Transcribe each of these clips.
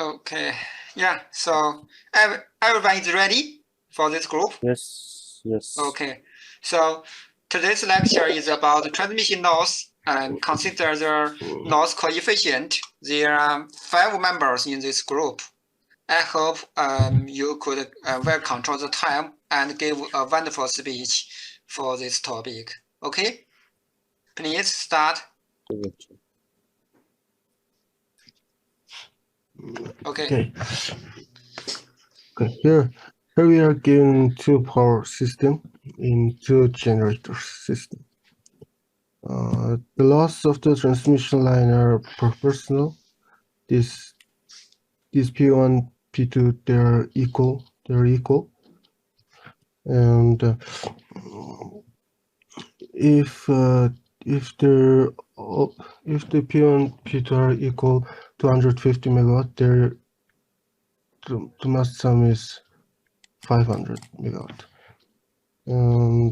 Okay. Yeah. So everyone is ready for this group? Yes. Okay. So today's lecture is about transmission loss and consider the loss coefficient. There are 5 members in this group. I hope you could well control the time and give a wonderful speech for this topic. Okay? Please start. Okay. Here we are given 2 power system in 2 generator system. The loss of the transmission line are proportional. This P1, P2, they're equal. And if the P1, P2 are equal to 150 megawatt, the mass sum is 500 megawatt. And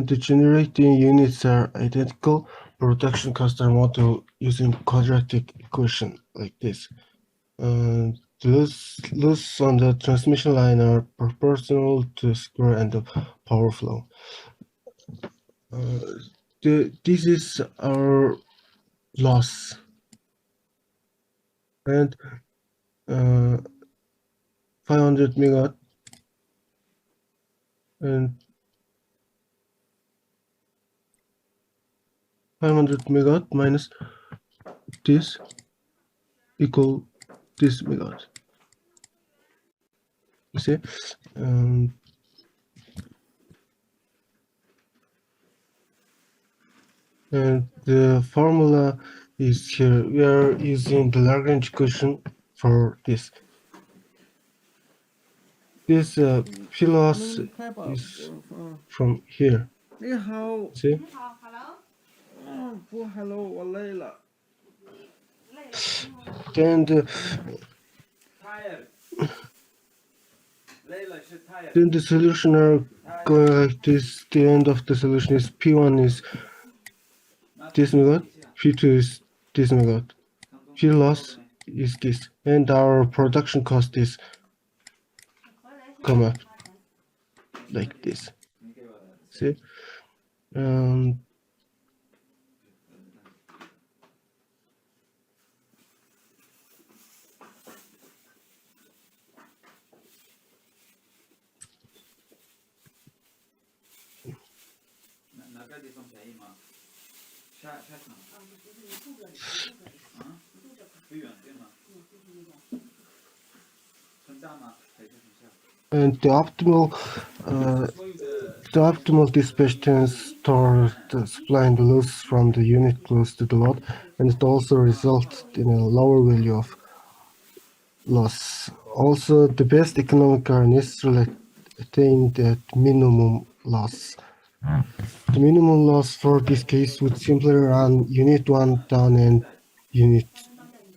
the generating units are identical. Production costs are modeled using quadratic equation like this. And the loss on the transmission line are proportional to the square and the power flow. This is our loss. And 500 megawatt and 500 megawatt minus this equal this megawatt. You see? And the formula is here. We are using the Lagrange equation for this. This P loss is from here. See? Then the solution are going like this. The end of the solution is P1 is this megawatt, P2 is this megawatt, P loss is this, and our production cost is come up like this. See? And the optimal dispatch tends toward supplying the loss from the unit close to the load, and it also results in a lower value of loss. Also, the best economic are necessarily attained at minimum loss. The minimum loss for this case would simply run unit 1 down and unit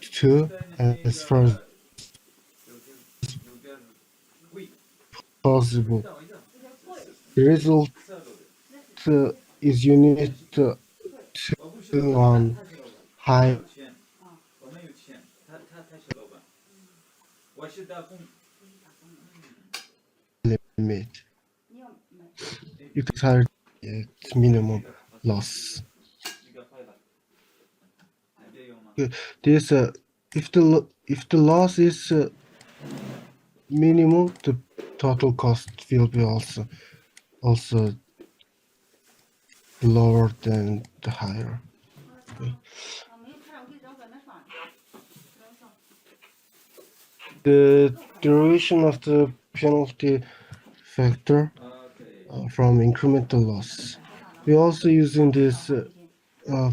2 as far as possible. The result is unit 2 on high limit. It is higher at minimum loss. This if the loss is minimum, the total cost will be also lower than the higher. Okay. The derivation of the penalty factor from incremental loss. We also using this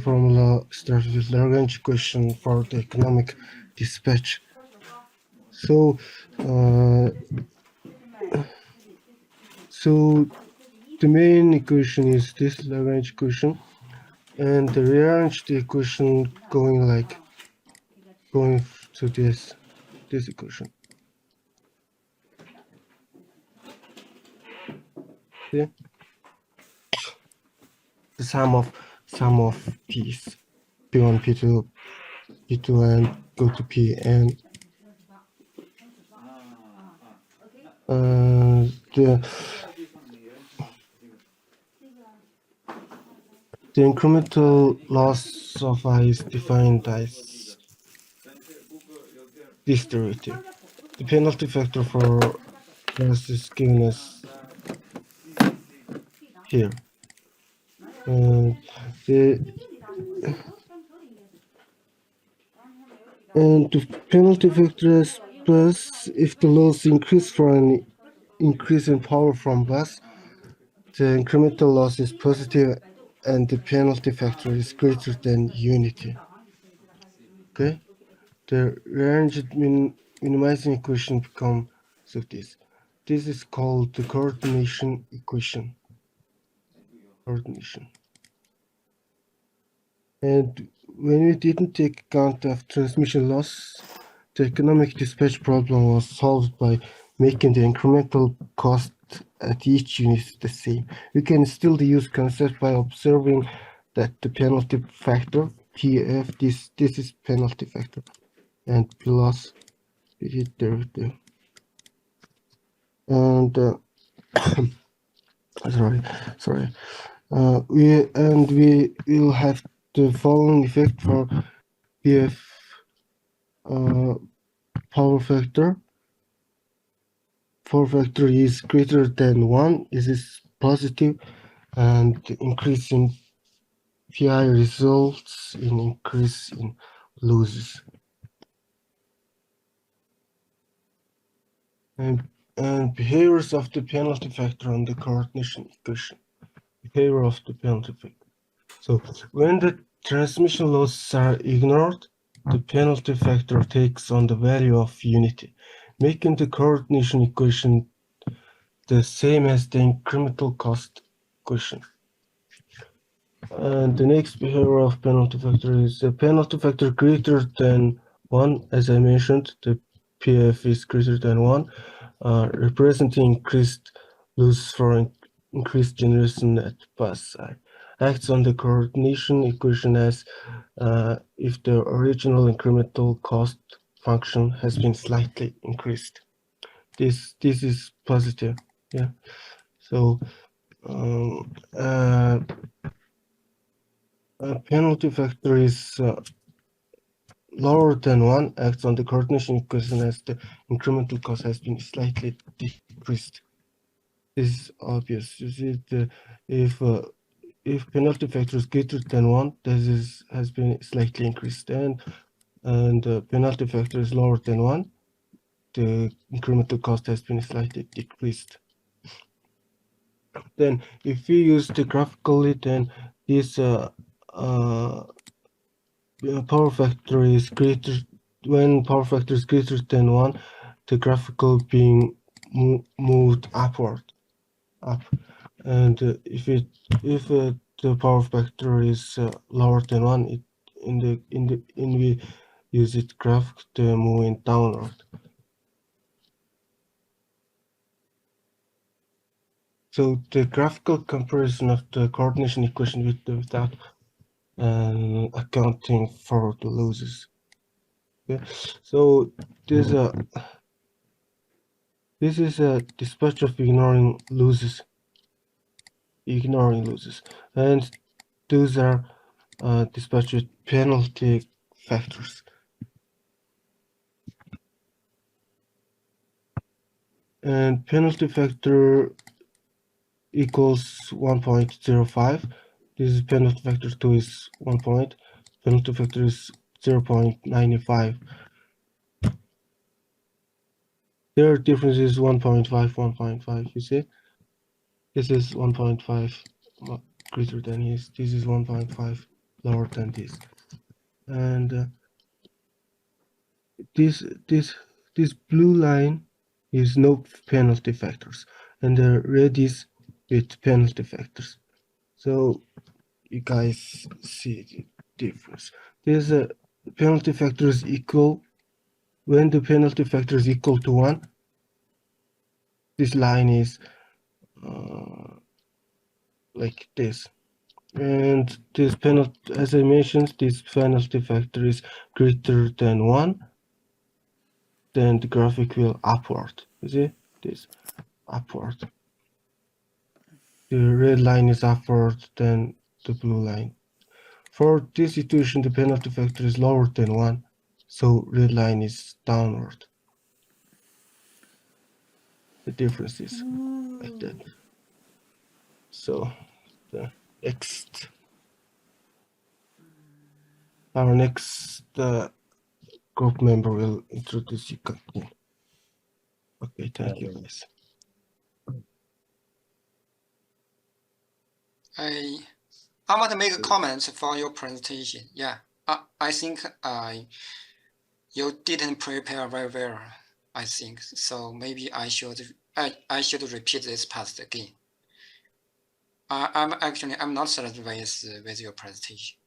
formula started with Lagrange equation for the economic dispatch. So the main equation is this Lagrange equation, and the rearrange the equation going to this equation. See? The sum of p's, p1, p2, and go to p, and the incremental loss of I is defined as this derivative. The penalty factor for this is given as here. And the penalty factor is plus if the loss increase for an increase in power from bus, the incremental loss is positive and the penalty factor is greater than unity. Okay? The rearranged minimizing equation becomes this. This is called the coordination equation. And when we didn't take account of transmission loss, the economic dispatch problem was solved by making the incremental cost at each unit the same. We can still use concept by observing that the penalty factor, TF, this is penalty factor, and plus the derivative. And sorry. We will have the following effect for PF power factor. Power factor is greater than 1, this is positive, and increase in PI results in increase in losses. And behaviors of the penalty factor on the coordination equation. Behavior of the penalty factor. So when the transmission losses are ignored, the penalty factor takes on the value of unity, making the coordination equation the same as the incremental cost equation. And the next behavior of penalty factor is the penalty factor greater than 1. As I mentioned, the PF is greater than 1, representing increased loss for increased generation at bus side. Acts on the coordination equation as if the original incremental cost function has been slightly increased. This is positive, yeah. So penalty factor is lower than 1, acts on the coordination equation as the incremental cost has been slightly decreased. This is obvious. You see, if penalty factor is greater than 1, this has been slightly increased, and penalty factor is lower than 1, the incremental cost has been slightly decreased. Then, if we use the graphically, then this power factor is greater when power factor is greater than 1, the graphical being moved up, and if the power factor is lower than 1, we use it graph to moving downward. So the graphical comparison of the coordination equation without accounting for the losses. Okay, so this is a dispatch of ignoring losses, and those are dispatch with penalty factors. And penalty factor equals 1.05. This is penalty factor 2 is 1 point. Penalty factor is 0.95. Their difference is 1.5, 1.5. You see, this is 1.5 greater than this. This is 1.5 lower than this, and this blue line is no penalty factors, and the red is with penalty factors. So you guys see the difference. There's a penalty factor is equal. When the penalty factor is equal to 1, this line is like this. And this penalty, as I mentioned, this penalty factor is greater than 1, then the graphic will upward. You see this upward. The red line is upward than the blue line. For this situation, the penalty factor is lower than 1, so red line is downward. The difference is like that. So the next, our next group member will introduce you. Okay, thank you guys. I want to make a comment for your presentation. Yeah, I think you didn't prepare very well. I think so. Maybe I should repeat this part again. I'm not satisfied with your presentation.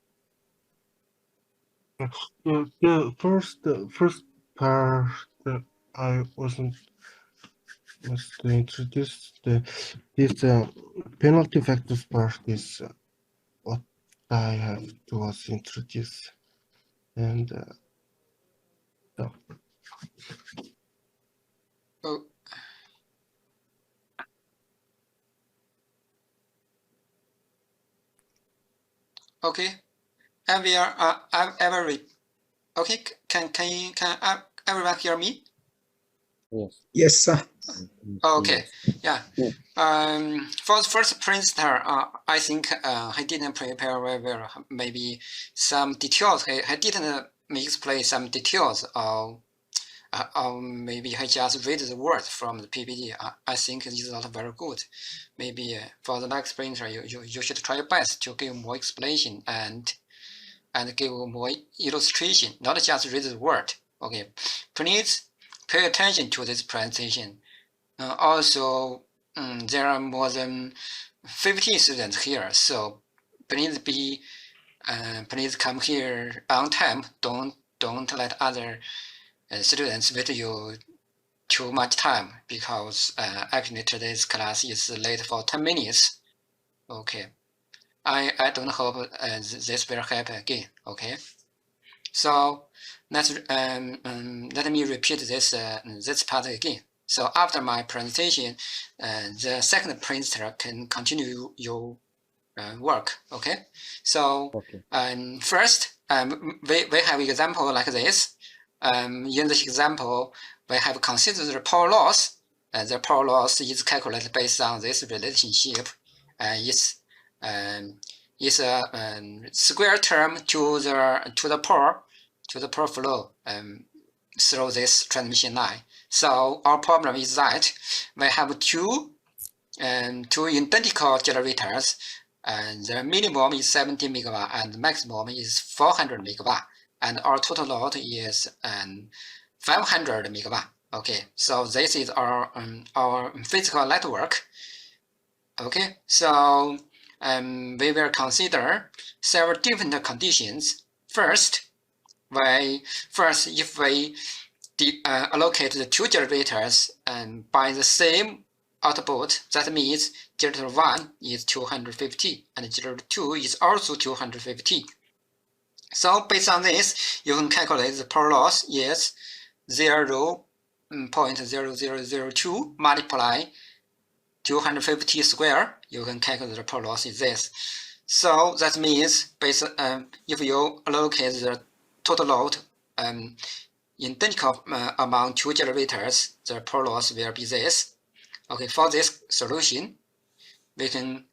The first part I wasn't to introduce this penalty factors part is what I have to was introduce, and so. Oh. Okay, and we are okay. Can everyone hear me? Yes. Yes, sir. Okay, yeah. For the first presenter, I think he didn't prepare very well. Maybe some details. He didn't explain some details, or maybe he just read the words from the PPT. I think it's not very good. Maybe for the next presenter, you should try your best to give more explanation and give more illustration, not just read the word. Okay, please pay attention to this presentation. Also, there are more than 50 students here, so please please come here on time. Don't let other students wait you too much time, because actually today's class is late for 10 minutes. Okay, I don't hope this will happen again. Okay, so let me repeat this part again. So after my presentation, the second presenter can continue your work. Okay. So first, we have example like this. In this example, we have considered the power loss. The power loss is calculated based on this relationship. It's a square term to the power flow through this transmission line. So our problem is that we have two identical generators, and the minimum is 70 megawatt and the maximum is 400 megawatt, and our total load is 500 megawatt. Okay, so this is our physical network. Okay, so we will consider several different conditions. First, if we allocate the two generators by the same output, that means generator 1 is 250 and generator 2 is also 250. So based on this, you can calculate the power loss is 0.0002 multiply 250 square. You can calculate the power loss is this. So that means if you allocate the total load identical among two generators, the power loss will be this. Okay, for this solution, we can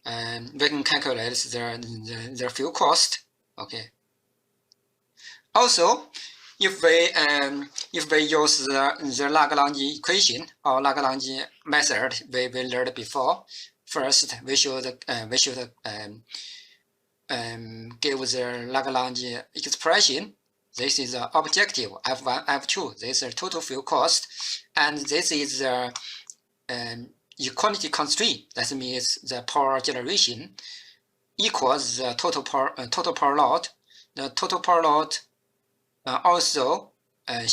calculate the fuel cost. Okay. Also, if we use the Lagrange equation or Lagrange method we learned before, first we should give the Lagrange expression. This is the objective F1, F2. This is total fuel cost, and this is the equality constraint. That means the power generation equals the total power load. The total power load also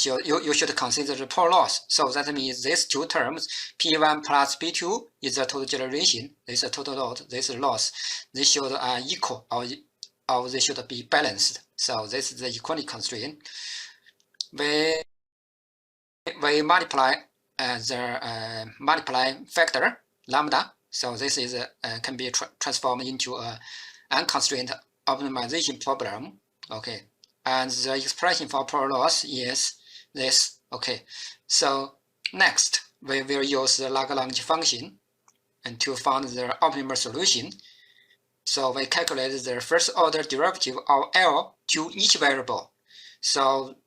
you should consider the pore loss. So that means these two terms, P1 plus P2 is the total generation. This is total load. This is loss. They should equal or they should be balanced. So this is the equality constraint. We multiply the multiply factor lambda. So this is can be transformed into a unconstrained optimization problem. Okay. And the expression for pore loss is this. Okay, so next we will use the Lagrange function and to find the optimal solution. So we calculate the first order derivative of L to each variable. So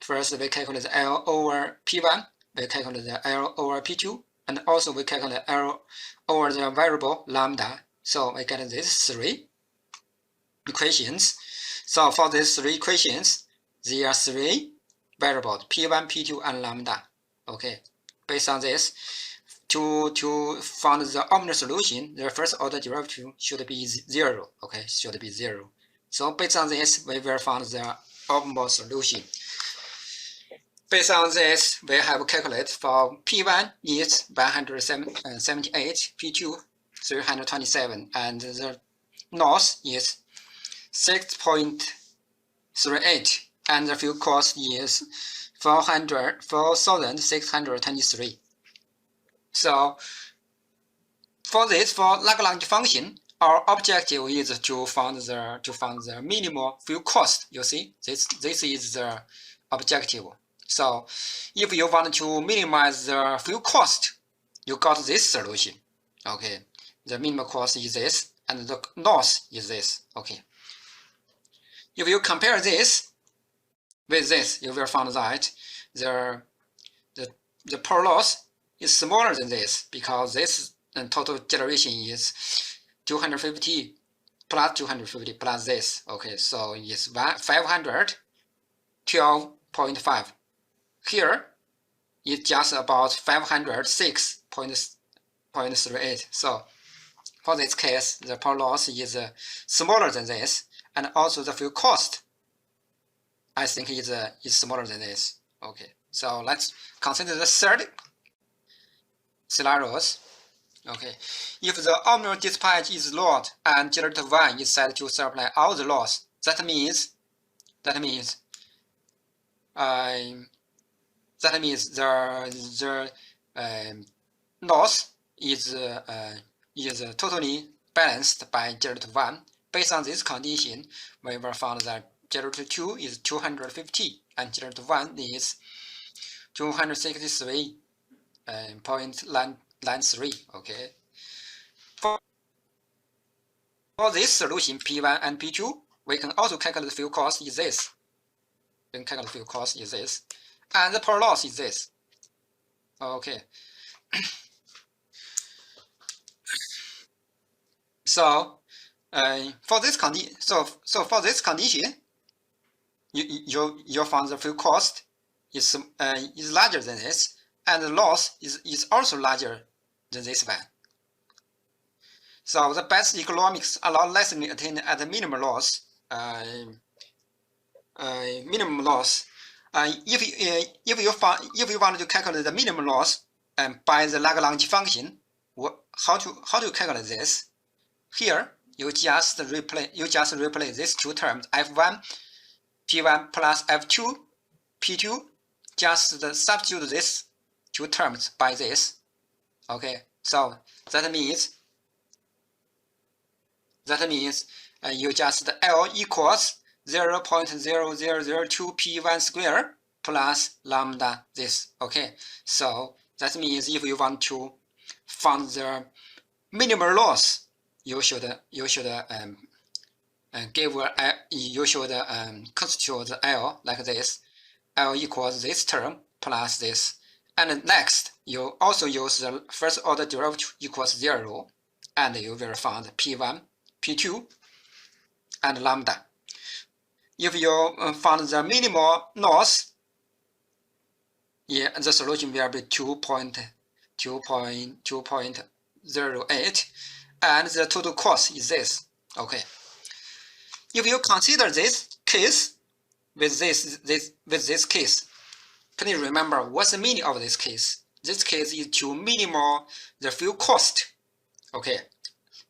first we calculate the L over P1, we calculate the L over P2, and also we calculate L over the variable lambda. So we get these three equations. So for these three equations, there are three variables, P1, P2, and lambda. Okay, based on this, to find the optimal solution, the first order derivative should be 0. Okay, should be 0. So based on this, we will find the optimal solution. Based on this, we have calculated for P1 is 178, P2 327, and the loss is 6.38, and the fuel cost is 4,623. So for Lagrange function, our objective is to find the minimal fuel cost. You see, this is the objective. So if you want to minimize the fuel cost, you got this solution. Okay, the minimum cost is this, and the loss is this. Okay. If you compare this with this, you will find that the pore loss is smaller than this, because this total generation is 250 plus 250 plus this. Okay, so it's 512.5. Here it's just about 506.38. So for this case, the pore loss is smaller than this. And also the fuel cost, I think is smaller than this. Okay, so let's consider the third scenarios. Okay, if the optimal dispatch is lowered and generator 1 is set to supply all the loss, that means the loss is totally balanced by generator 1. Based on this condition, we will find that generator 2 is 250 and generator 1 is 263.93. Okay. For this solution, P1 and P2, we can also calculate the fuel cost is this. And the pore loss is this. Okay. So for this condition, you find the fuel cost is larger than this, and the loss is also larger than this one. So the best economics allow lessening attained at the minimum loss. If you want to calculate the minimum loss by the Lagrange function, how to calculate this? Here you just replace these two terms, F1 P1 plus F2 P2. Just substitute these two terms by this. Okay, so that means you just L equals 0.0002 P1 square plus lambda this. Okay, so that means if you want to find the minimal loss, you should constitute the L like this. L equals this term plus this. And next, you also use the first order derivative equals 0, and you will find P1, P2, and lambda. If you find the minimal loss, the solution will be 2.08, and the total cost is this. Okay. If you consider this case with this case, Please remember what's the meaning of this case. This case is to minimize the fuel cost. Okay,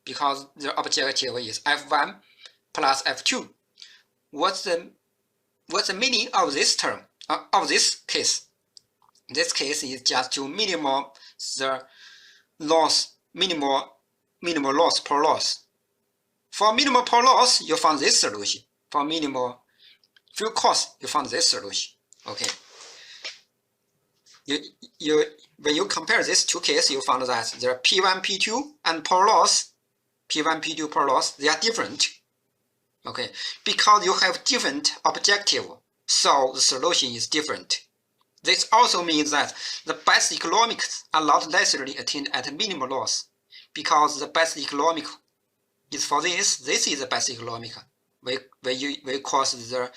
because the objective is F1 plus F2. What's the meaning of this term, of this case? This case is just to minimize the loss, minimal loss per loss. For minimal per loss, you find this solution. For minimal fuel cost, you find this solution. Okay. When you compare these two cases, you find that the P1, P2, and per loss, P1, P2 per loss, they are different. Okay, because you have different objective, so the solution is different. This also means that the best economics are not necessarily attained at minimal loss, because the best economic is for this. This is the best economic. We cost the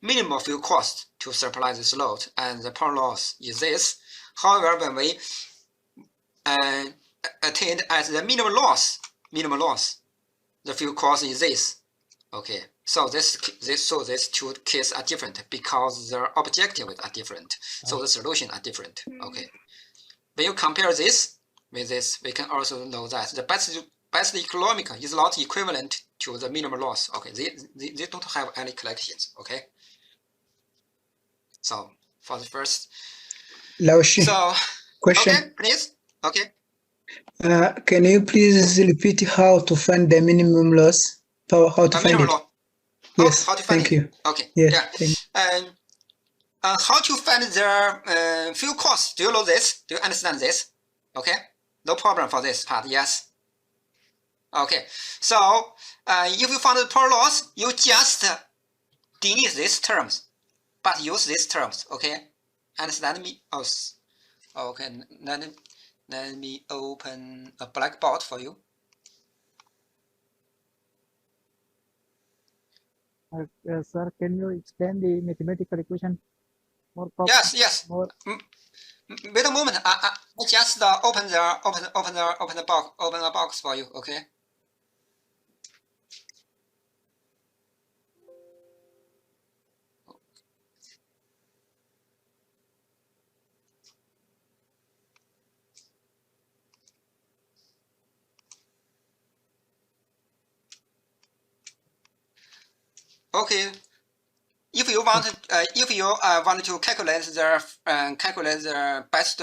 minimal fuel cost to supply this load, and the per loss is this. However, when we attain at the minimum loss, the fuel cost is this. Okay, so these two cases are different because their objectives are different. So the solutions are different. Okay, when you compare this with this, we can also know that the best economic is not equivalent to the minimum loss. Okay, they don't have any collections. Okay, so for the first, so question. Okay, please. Okay. Can you please repeat how to find the minimum loss? How to find it? Loss. Yes, how to find thank it? you. Okay. Yes, yeah. How to find the fuel cost? Do you know this? Do you understand this? Okay. No problem for this part. Yes. Okay. So if you find the per loss, you just delete these terms, but use these terms. Okay. Understand me? Oh, okay. Let me open a blackboard for you. Sir, can you explain the mathematical equation more properly? Yes. Wait a moment. I just open the box for you. Okay. Okay. If you want to calculate the best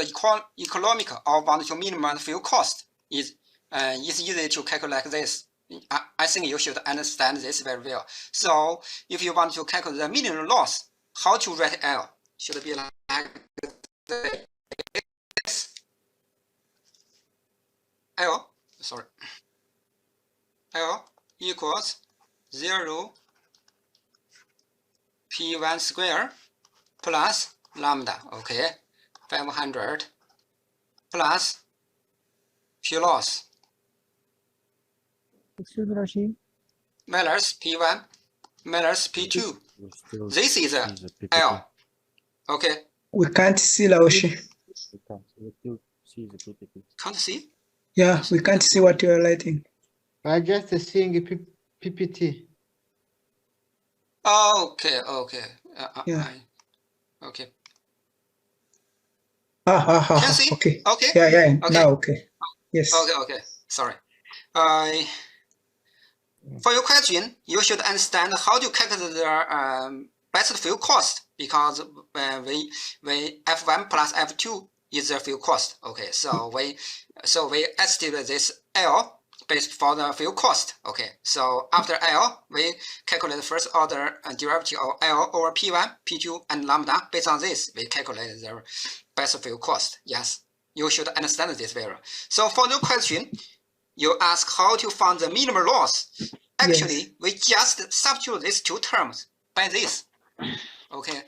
economic or want to minimize fuel cost, it's easy to calculate this. I think you should understand this very well. So if you want to calculate the minimum loss, how to write L? Should be like this. L equals 0 P1 square plus lambda, okay, 500 plus fuel loss. Excuse me, Rashid. Minus P1 minus P2. This is L. Okay. We can't see Laoshi. Can't see? Yeah, we can't see what you are writing. I just seeing PPT. Okay. Yeah. Okay. Can see? Okay. Okay. Yeah. Okay. Now, okay. Yes. Okay. Sorry. For your question, you should understand how to calculate the best fuel cost, because we F1 plus F2 is the fuel cost. Okay, so we estimate this L based for the fuel cost. Okay, so after L, we calculate the first order derivative of L over P1, P2, and lambda. Based on this, we calculate the best fuel cost. Yes, you should understand this very well. So for the question, you ask how to find the minimum loss. Actually, yes. We just substitute these two terms by this. Okay.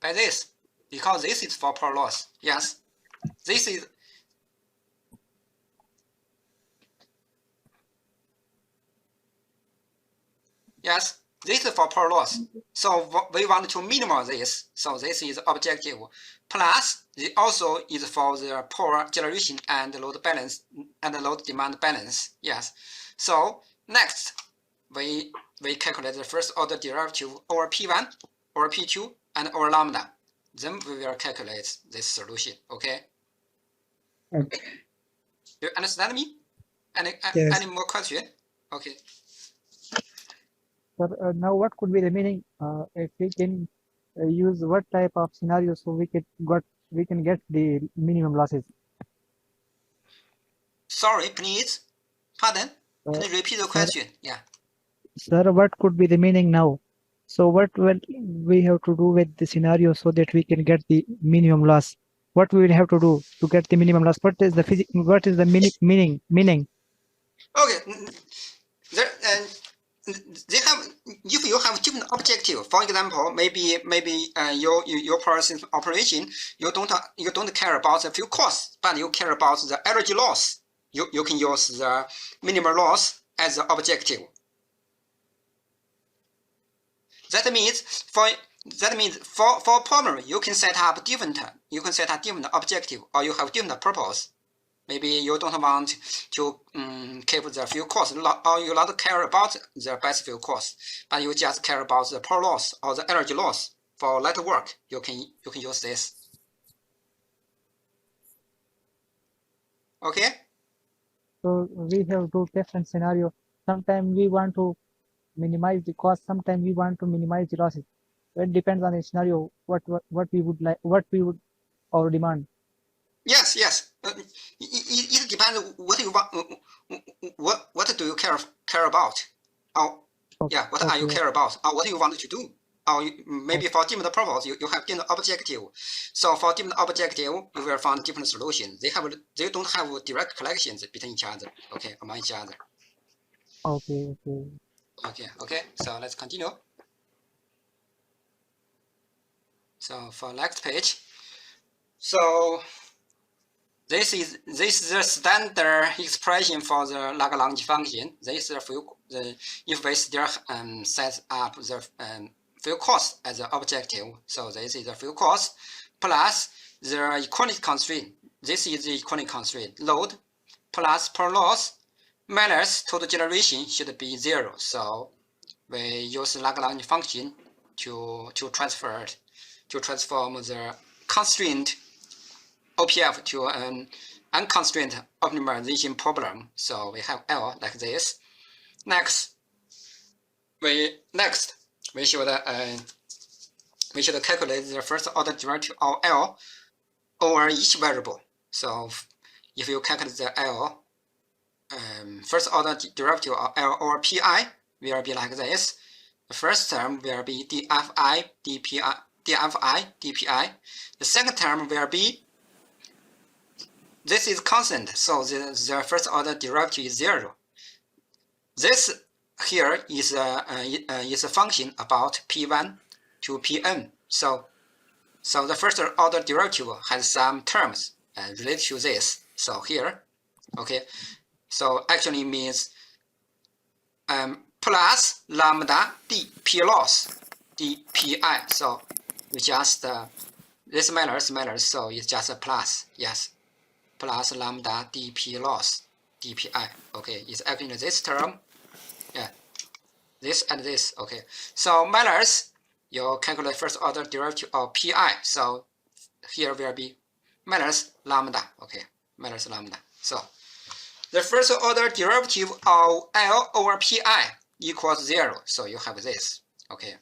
By this, because this is for per loss. Yes. This is. Yes, this is for per loss. So we want to minimize this. So this is objective. Plus, it also is for the power generation and load balance and load demand balance. Yes. So next, we calculate the first order derivative over P1 or P2 and over lambda. Then we will calculate this solution. Okay. Okay. Do you understand me? Yes. Any more question? Okay. Sir, now what could be the meaning if we can use what type of scenario so we can get the minimum losses? Sorry, please. Pardon? Can you repeat the Sir, question? Yeah. Sir, what could be the meaning now? So what will we have to do with the scenario so that we can get the minimum loss? What we will have to do to get the minimum loss? What is the meaning? Okay. There they have, if you have different objective, for example, maybe your person's operation, you don't care about the fuel cost, but you care about the energy loss. You can use the minimal loss as the objective. That means for a problem you can set up different objective, or you have different purpose. Maybe you don't want to keep the fuel cost, or you don't care about the best fuel cost, but you just care about the power loss or the energy loss. For light work, you can use this. Okay. So we have two different scenarios. Sometimes we want to minimize the cost. Sometimes we want to minimize the losses. So it depends on the scenario. What we would like, what we would or demand. Yes. It depends what you want. What do you care about? Or yeah, what are you care about? Or what do you want to do? Or maybe for different purpose, you have different objective. So for different objective, you will find different solutions. They don't have direct connections between each other. Okay, among each other. Okay. Okay. So let's continue. So for next page. So this is the standard expression for the Lagrange function. This is if we still set up the fuel cost as the objective. So this is the fuel cost plus the equality constraint. This is the equality constraint. Load plus power loss minus total generation should be 0. So we use Lagrange function to transform the constraint OPF to an unconstrained optimization problem. So we have L like this. Next, we should calculate the first order derivative of L over each variable. So if you calculate the L, first order derivative of L over Pi will be like this. The first term will be dFi dPi. The second term will be, this is constant, so the first order derivative is 0. This here is a function about P1 to Pn. So the first order derivative has some terms related to this. So here, okay, so actually means plus lambda dP loss dPi. So we just this minus, so it's just a plus. Yes, plus lambda dP loss dPi. Okay, it's actually this term. Yeah, this and this. Okay, so minus, you calculate first order derivative of Pi. So here will be minus lambda. Okay, minus lambda. So the first order derivative of L over Pi equals 0. So you have this. Okay,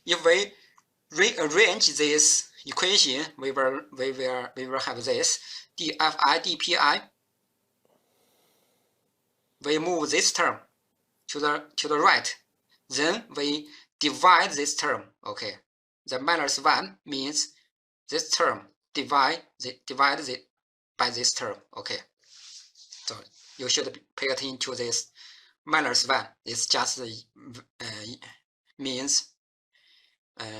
if we rearrange this equation, we will have this dFi dPi. We move this term to the right, then we divide this term. Okay, the minus 1 means this term divided by this term. Okay, so you should pay attention to this minus 1. It's just means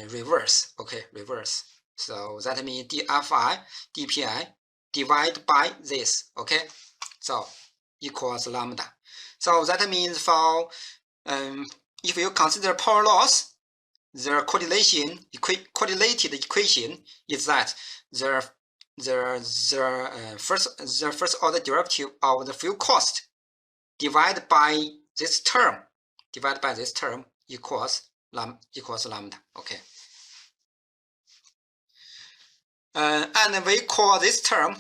reverse. Okay, reverse. So that means dFi dPi divided by this. Okay, so equals lambda. So that means for if you consider power loss, the correlated equation is that the first order derivative of the fuel cost divided by this term equals lambda. Okay. And we call this term,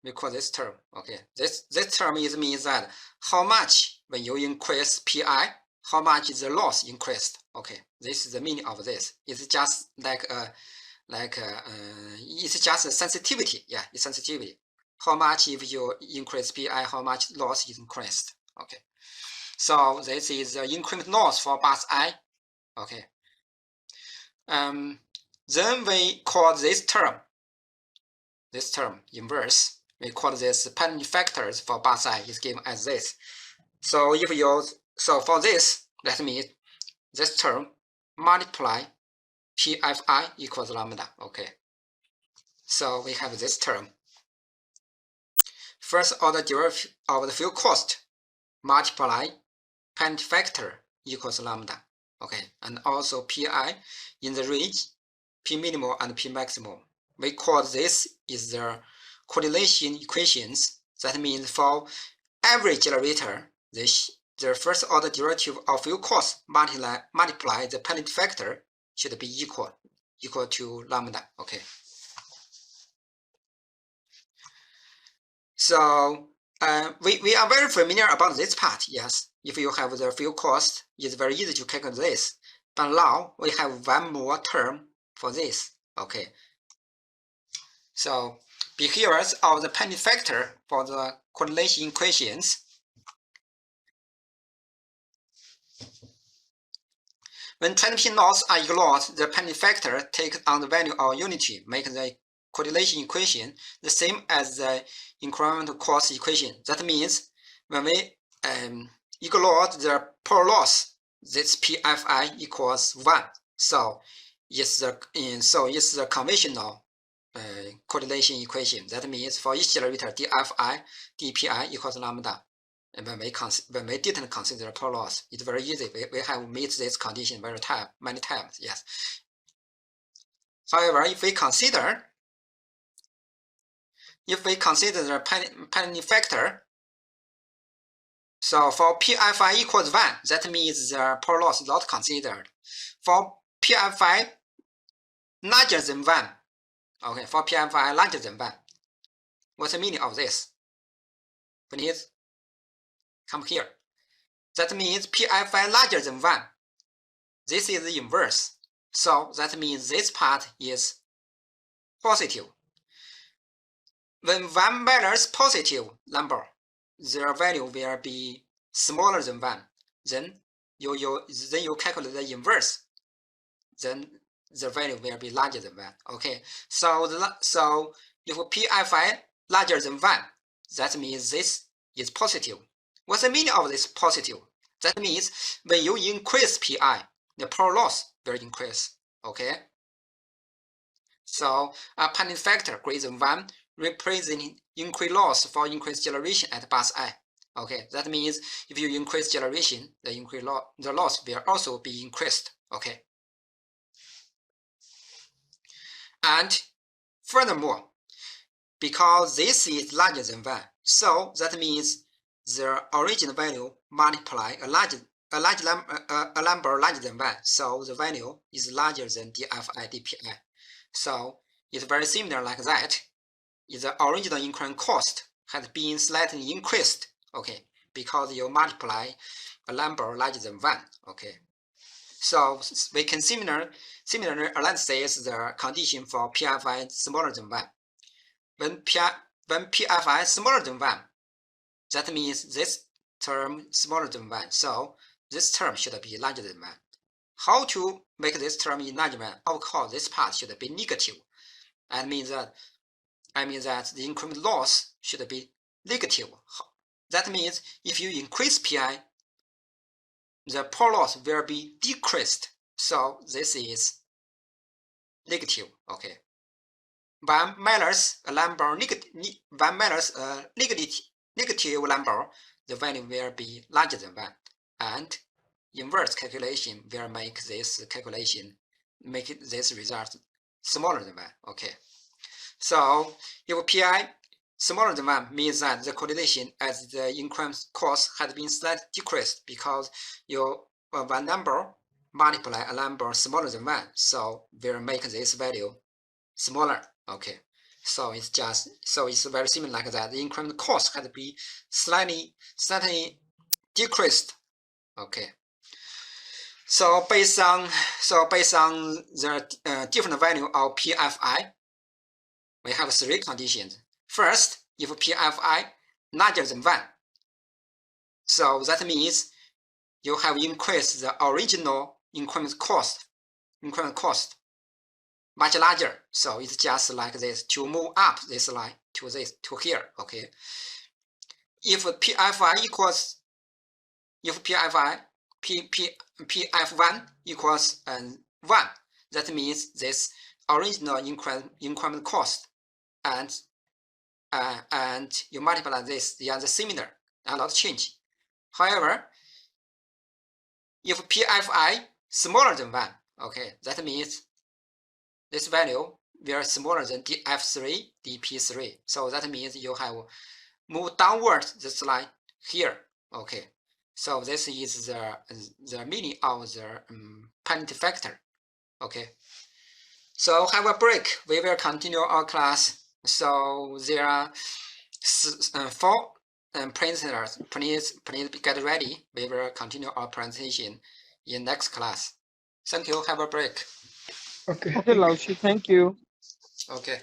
okay, this term means that how much when you increase pi, how much is the loss increased. Okay, this is the meaning of this. It's just it's just a sensitivity. Yeah, it's sensitivity. How much if you increase pi, how much loss is increased. Okay, so this is the increment loss for bus I. Okay. Then we call this term inverse. We call this penalty factors for bus I is given as this. So if you for this, that means this term multiply PFI equals lambda. Okay. So we have this term. First order derivative of the fuel cost multiply penalty factor equals lambda. Okay, and also pi in the range p minimal and p maximum. We call this is the correlation equations. That means for every generator, the first order derivative of fuel cost multiply the penalty factor should be equal to lambda. Okay. So we are very familiar about this part. Yes, if you have the fuel cost, it's very easy to calculate this. But now we have one more term for this. Okay. So behaviors of the penalty factor for the correlation equations. When transmission loss are ignored, the penalty factor takes on the value of unity, make the correlation equation the same as the incremental cost equation. That means when we ignore the power loss, this PFI equals 1. So it's the conventional correlation equation. That means for each generator, dFi, dPi equals lambda. And when we didn't consider power loss, it's very easy. We have met this condition many times. Yes. However, if we consider the penalty factor, so for PFI equals 1, that means the power loss is not considered. For PFI larger than 1, okay, for PFI larger than 1, what's the meaning of this? Please come here. That means PFI larger than 1. This is the inverse. So that means this part is positive. When 1 minus positive number, their value will be smaller than 1. Then you calculate the inverse. Then the value will be larger than 1. Okay. So if PFI larger than 1, that means this is positive. What's the meaning of this positive? That means when you increase PI, the power loss will increase. Okay. So a penalty factor greater than 1 representing increased loss for increased generation at bus I. Okay, that means if you increase generation, the loss will also be increased. Okay. And furthermore, because this is larger than 1, so that means the original value multiply a number larger than 1, so the value is larger than dFi dPi. So it's very similar like that. The original increment cost has been slightly increased, okay, because you multiply a number larger than 1, okay. So we can similarly analyze the condition for PFI smaller than 1. When PFI smaller than 1, that means this term smaller than 1, so this term should be larger than 1. How to make this term in larger 1? Of course, this part should be negative. I mean that the increment loss should be negative. That means if you increase PI, the power loss will be decreased. So this is negative. Okay. 1 minus a number negative number, the value will be larger than 1. And inverse calculation will make this result smaller than 1. Okay. So if PI smaller than 1 means that the correlation as the increment cost has been slightly decreased because your one number multiply a number smaller than 1, so we'll make this value smaller. Okay. So it's very similar like that. The increment cost had to be slightly decreased. Okay. So based on the different value of PFI, we have 3 conditions. First, if PFI larger than 1, so that means you have increased the original increment cost much larger. So it's just like this to move up this line to here. Okay. If PFI PF1 equals 1, that means this original increment cost and you multiply this, they are similar, are not change. However, if PFI smaller than 1, okay, that means this value very smaller than df3, dp3. So that means you have moved downward this line here. Okay. So this is the meaning of the penalty factor. Okay. So have a break. We will continue our class. So there are 4 presenters. Please get ready. We will continue our presentation in next class. Thank you. Have a break. Okay. Okay, Lao Shi, thank you. Okay.